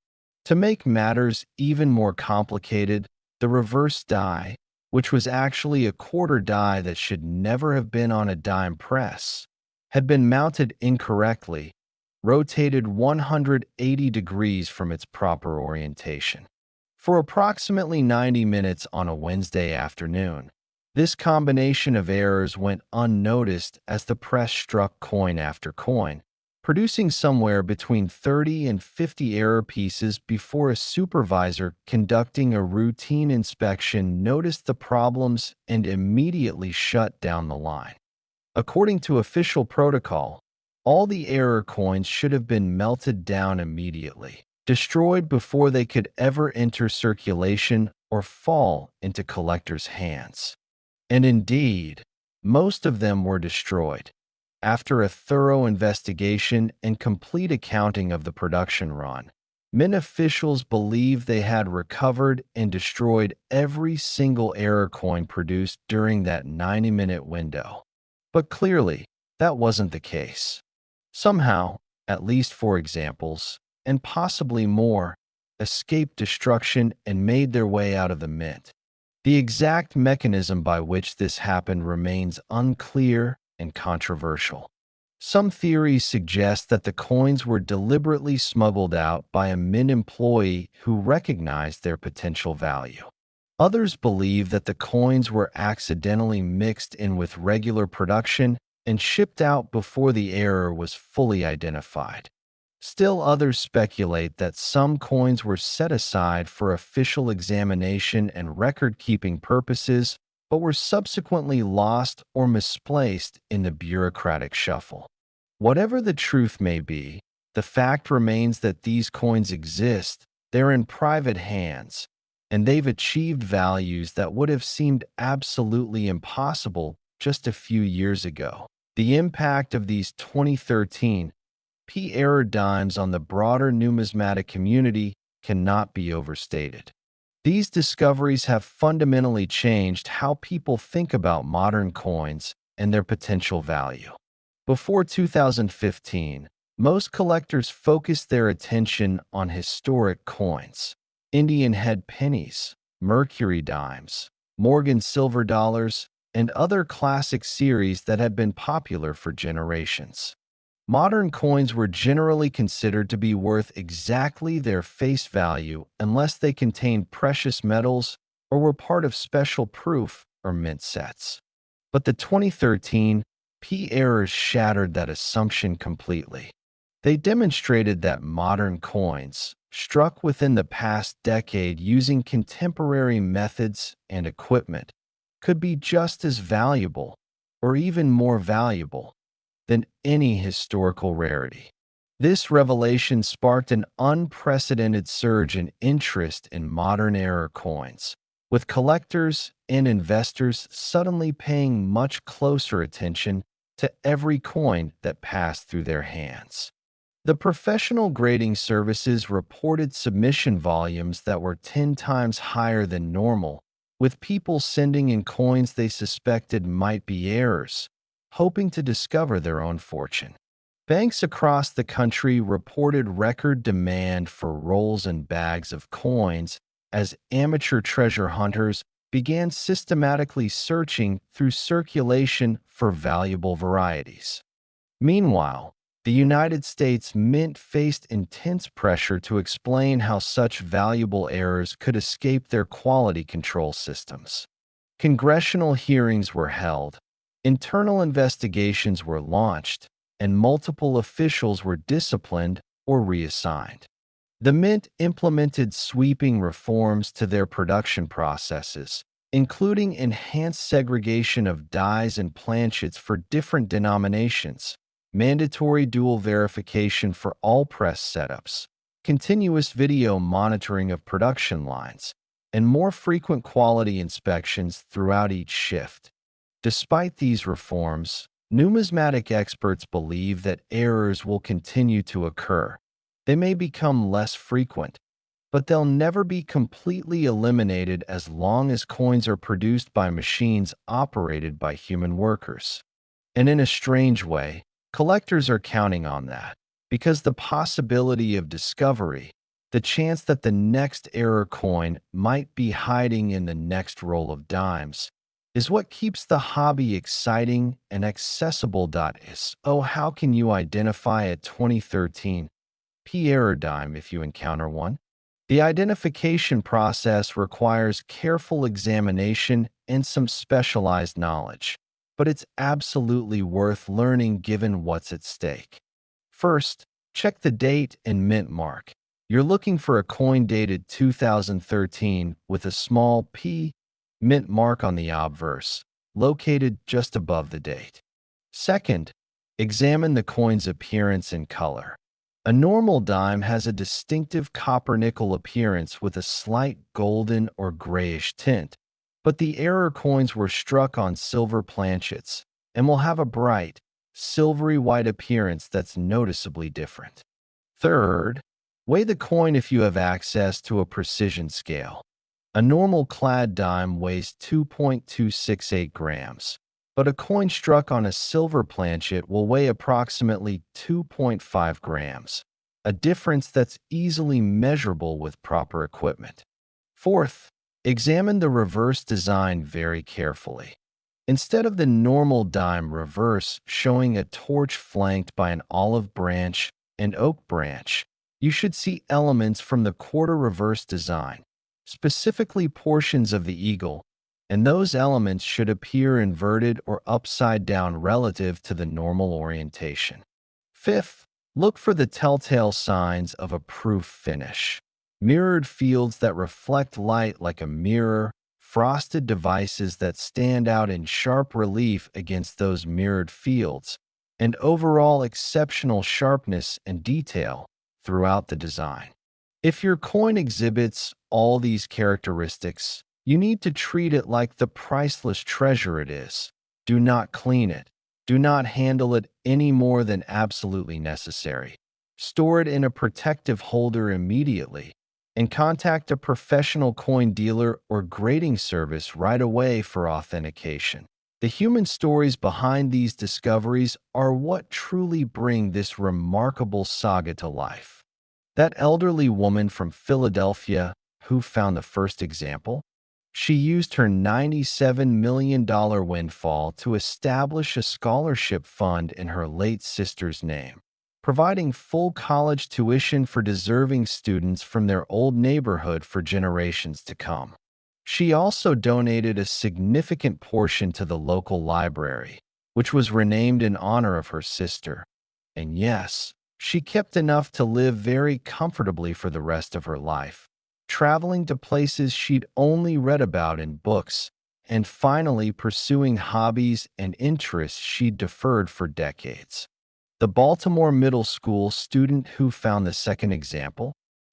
To make matters even more complicated, the reverse die, which was actually a quarter die that should never have been on a dime press, had been mounted incorrectly, rotated 180 degrees from its proper orientation. For approximately 90 minutes on a Wednesday afternoon, this combination of errors went unnoticed as the press struck coin after coin, producing somewhere between 30 and 50 error pieces before a supervisor conducting a routine inspection noticed the problems and immediately shut down the line. According to official protocol, all the error coins should have been melted down immediately, destroyed before they could ever enter circulation or fall into collectors' hands. And indeed, most of them were destroyed. After a thorough investigation and complete accounting of the production run, Mint officials believed they had recovered and destroyed every single error coin produced during that 90-minute window. But clearly, that wasn't the case. Somehow, at least 4 examples, and possibly more, escaped destruction and made their way out of the Mint. The exact mechanism by which this happened remains unclear and controversial. Some theories suggest that the coins were deliberately smuggled out by a Mint employee who recognized their potential value. Others believe that the coins were accidentally mixed in with regular production and shipped out before the error was fully identified. Still, others speculate that some coins were set aside for official examination and record-keeping purposes, but were subsequently lost or misplaced in the bureaucratic shuffle. Whatever the truth may be, the fact remains that these coins exist, they're in private hands, and they've achieved values that would have seemed absolutely impossible just a few years ago. The impact of these 2013 P-era dimes on the broader numismatic community cannot be overstated. These discoveries have fundamentally changed how people think about modern coins and their potential value. Before 2015, most collectors focused their attention on historic coins, Indian head pennies, Mercury dimes, Morgan silver dollars, and other classic series that had been popular for generations. Modern coins were generally considered to be worth exactly their face value unless they contained precious metals or were part of special proof or mint sets. But the 2013 P errors shattered that assumption completely. They demonstrated that modern coins, struck within the past decade using contemporary methods and equipment, could be just as valuable, or even more valuable, than any historical rarity. This revelation sparked an unprecedented surge in interest in modern era coins, with collectors and investors suddenly paying much closer attention to every coin that passed through their hands. The professional grading services reported submission volumes that were 10 times higher than normal, with people sending in coins they suspected might be errors, hoping to discover their own fortune. Banks across the country reported record demand for rolls and bags of coins as amateur treasure hunters began systematically searching through circulation for valuable varieties. Meanwhile, the United States Mint faced intense pressure to explain how such valuable errors could escape their quality control systems. Congressional hearings were held, internal investigations were launched, and multiple officials were disciplined or reassigned. The Mint implemented sweeping reforms to their production processes, including enhanced segregation of dies and planchets for different denominations, mandatory dual verification for all press setups, continuous video monitoring of production lines, and more frequent quality inspections throughout each shift. Despite these reforms, numismatic experts believe that errors will continue to occur. They may become less frequent, but they'll never be completely eliminated as long as coins are produced by machines operated by human workers. And in a strange way, collectors are counting on that, because the possibility of discovery, the chance that the next error coin might be hiding in the next roll of dimes, is what keeps the hobby exciting and accessible. So how can you identify a 2013 P-error dime if you encounter one? The identification process requires careful examination and some specialized knowledge, but it's absolutely worth learning given what's at stake. First, check the date and mint mark. You're looking for a coin dated 2013 with a small P mint mark on the obverse, located just above the date. Second, examine the coin's appearance and color. A normal dime has a distinctive copper-nickel appearance with a slight golden or grayish tint, but the error coins were struck on silver planchets and will have a bright, silvery white appearance that's noticeably different. Third, weigh the coin if you have access to a precision scale. A normal clad dime weighs 2.268 grams, but a coin struck on a silver planchet will weigh approximately 2.5 grams, a difference that's easily measurable with proper equipment. Fourth, examine the reverse design very carefully. Instead of the normal dime reverse showing a torch flanked by an olive branch and oak branch, you should see elements from the quarter reverse design, specifically portions of the eagle, and those elements should appear inverted or upside down relative to the normal orientation. Fifth, look for the telltale signs of a proof finish. Mirrored fields that reflect light like a mirror, frosted devices that stand out in sharp relief against those mirrored fields, and overall exceptional sharpness and detail throughout the design. If your coin exhibits all these characteristics, you need to treat it like the priceless treasure it is. Do not clean it. Do not handle it any more than absolutely necessary. Store it in a protective holder immediately, and contact a professional coin dealer or grading service right away for authentication. The human stories behind these discoveries are what truly bring this remarkable saga to life. That elderly woman from Philadelphia who found the first example, she used her $97 million windfall to establish a scholarship fund in her late sister's name, providing full college tuition for deserving students from their old neighborhood for generations to come. She also donated a significant portion to the local library, which was renamed in honor of her sister. And yes, she kept enough to live very comfortably for the rest of her life, traveling to places she'd only read about in books, and finally pursuing hobbies and interests she'd deferred for decades. The Baltimore middle school student who found the second example,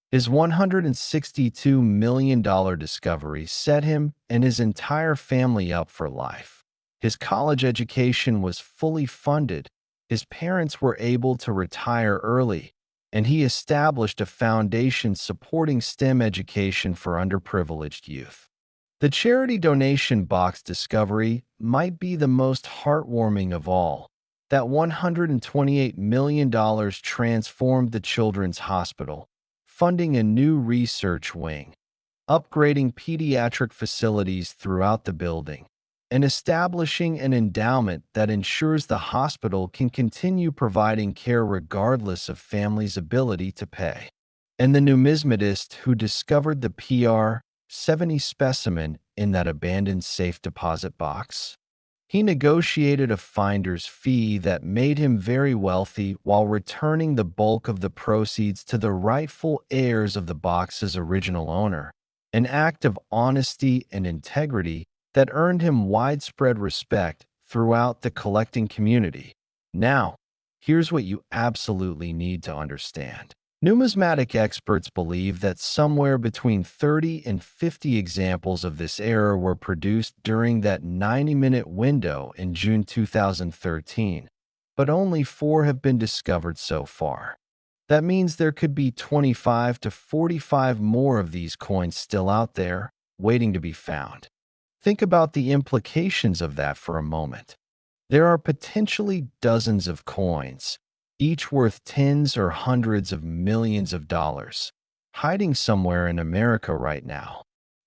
his $162 million discovery set him and his entire family up for life. His college education was fully funded, his parents were able to retire early, and he established a foundation supporting STEM education for underprivileged youth. The charity donation box discovery might be the most heartwarming of all. That $128 million transformed the Children's Hospital, funding a new research wing, upgrading pediatric facilities throughout the building, and establishing an endowment that ensures the hospital can continue providing care regardless of families' ability to pay. And the numismatist who discovered the PR 70 specimen in that abandoned safe deposit box? He negotiated a finder's fee that made him very wealthy while returning the bulk of the proceeds to the rightful heirs of the box's original owner, an act of honesty and integrity that earned him widespread respect throughout the collecting community. Now, here's what you absolutely need to understand. Numismatic experts believe that somewhere between 30 and 50 examples of this error were produced during that 90-minute window in June 2013, but only 4 have been discovered so far. That means there could be 25 to 45 more of these coins still out there, waiting to be found. Think about the implications of that for a moment. There are potentially dozens of coins, each worth tens or hundreds of millions of dollars, hiding somewhere in America right now.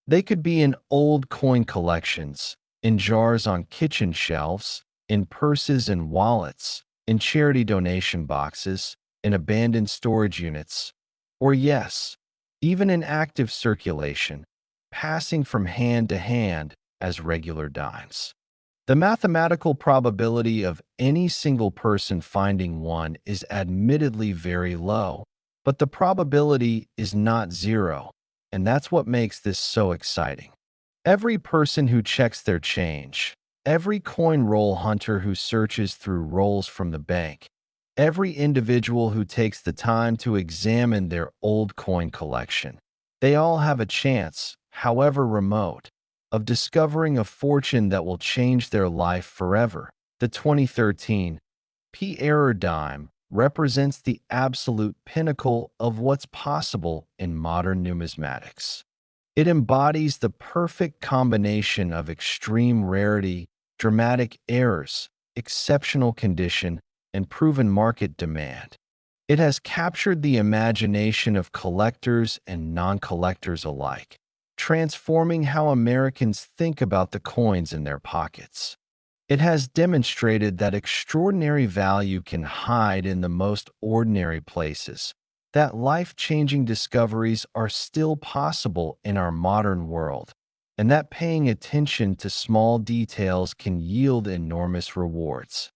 They could be in old coin collections, in jars on kitchen shelves, in purses and wallets, in charity donation boxes, in abandoned storage units, or yes, even in active circulation, passing from hand to hand as regular dimes. The mathematical probability of any single person finding one is admittedly very low, but the probability is not zero, and that's what makes this so exciting. Every person who checks their change, every coin roll hunter who searches through rolls from the bank, every individual who takes the time to examine their old coin collection, they all have a chance, however remote, of discovering a fortune that will change their life forever. The 2013 P-Error Dime represents the absolute pinnacle of what's possible in modern numismatics. It embodies the perfect combination of extreme rarity, dramatic errors, exceptional condition, and proven market demand. It has captured the imagination of collectors and non-collectors alike, transforming how Americans think about the coins in their pockets. It has demonstrated that extraordinary value can hide in the most ordinary places, that life-changing discoveries are still possible in our modern world, and that paying attention to small details can yield enormous rewards.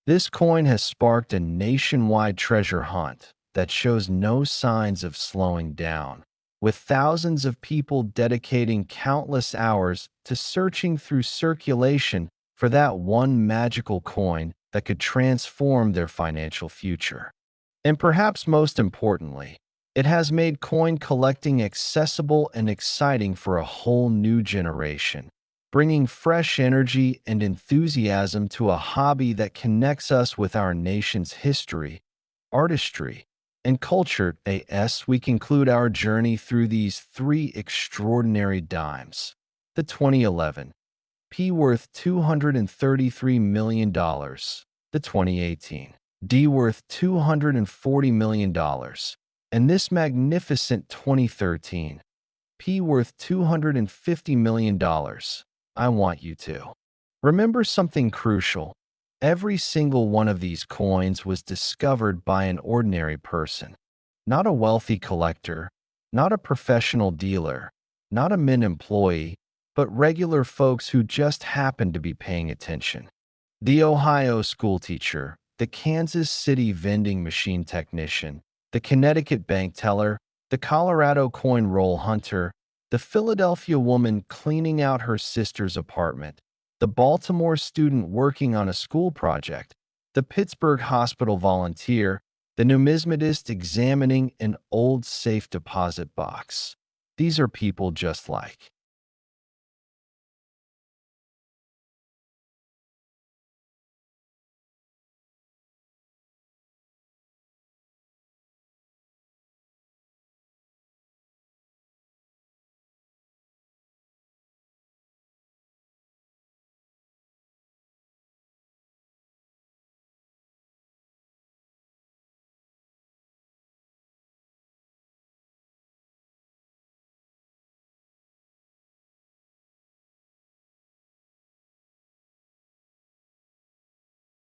This coin has sparked a nationwide treasure hunt that shows no signs of slowing down, with thousands of people dedicating countless hours to searching through circulation for that one magical coin that could transform their financial future. And perhaps most importantly, It has made coin collecting accessible and exciting for a whole new generation, bringing fresh energy and enthusiasm to a hobby that connects us with our nation's history, artistry, and culture. As we conclude our journey through these three extraordinary dimes. The 2011 P worth $233 million. The 2018 D worth $240 million. And this magnificent 2013 P worth $250 million. I want you to remember something crucial. Every single one of these coins was discovered by an ordinary person, not a wealthy collector, not a professional dealer, not a mint employee, but regular folks who just happened to be paying attention. The Ohio schoolteacher, the Kansas City vending machine technician, the Connecticut bank teller, the Colorado coin roll hunter, the Philadelphia woman cleaning out her sister's apartment, the Baltimore student working on a school project, the Pittsburgh hospital volunteer, the numismatist examining an old safe deposit box. These are people just like